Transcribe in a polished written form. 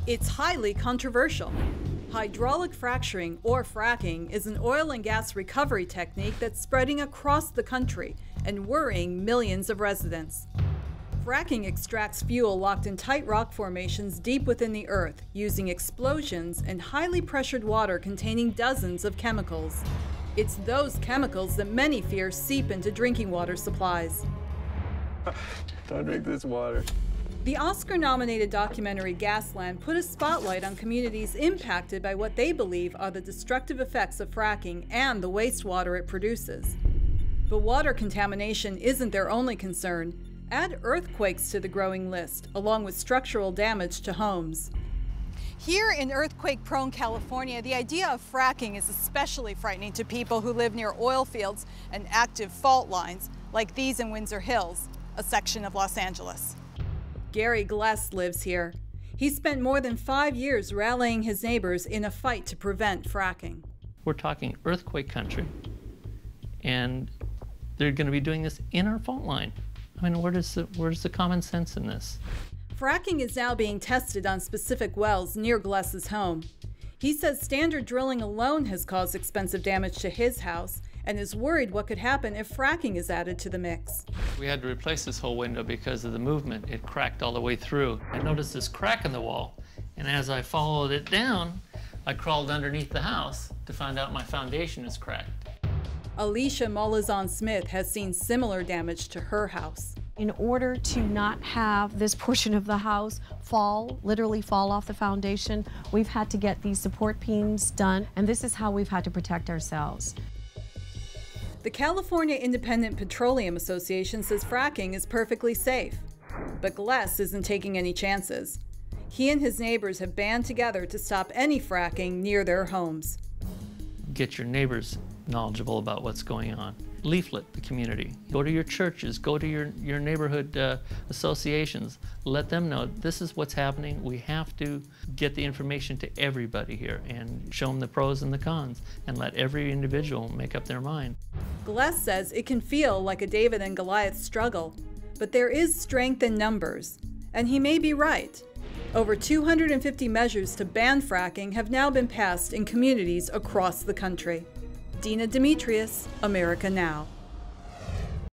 It's highly controversial. Hydraulic fracturing, or fracking, is an oil and gas recovery technique that's spreading across the country and worrying millions of residents. Fracking extracts fuel locked in tight rock formations deep within the earth, using explosions and highly pressured water containing dozens of chemicals. It's those chemicals that many fear seep into drinking water supplies. Don't drink this water. The Oscar-nominated documentary Gasland put a spotlight on communities impacted by what they believe are the destructive effects of fracking and the wastewater it produces. But water contamination isn't their only concern. Add earthquakes to the growing list, along with structural damage to homes. Here in earthquake-prone California, the idea of fracking is especially frightening to people who live near oil fields and active fault lines, like these in Windsor Hills, a section of Los Angeles. Gary Gless lives here. He spent more than 5 years rallying his neighbors in a fight to prevent fracking. We're talking earthquake country, and they're going to be doing this in our fault line. I mean, where's the common sense in this? Fracking is now being tested on specific wells near Gless's home. He says standard drilling alone has caused expensive damage to his house and is worried what could happen if fracking is added to the mix. We had to replace this whole window because of the movement. It cracked all the way through. I noticed this crack in the wall, and as I followed it down, I crawled underneath the house to find out my foundation is cracked. Alicia Molizon-Smith has seen similar damage to her house. In order to not have this portion of the house literally fall off the foundation, we've had to get these support beams done, and this is how we've had to protect ourselves. The California Independent Petroleum Association says fracking is perfectly safe, but Gless isn't taking any chances. He and his neighbors have band together to stop any fracking near their homes. Get your neighbors knowledgeable about what's going on. Leaflet the community. Go to your churches, go to your neighborhood associations. Let them know this is what's happening. We have to get the information to everybody here and show them the pros and the cons and let every individual make up their mind. Gless says it can feel like a David and Goliath struggle, but there is strength in numbers, and he may be right. Over 250 measures to ban fracking have now been passed in communities across the country. Dina Demetrius, America Now.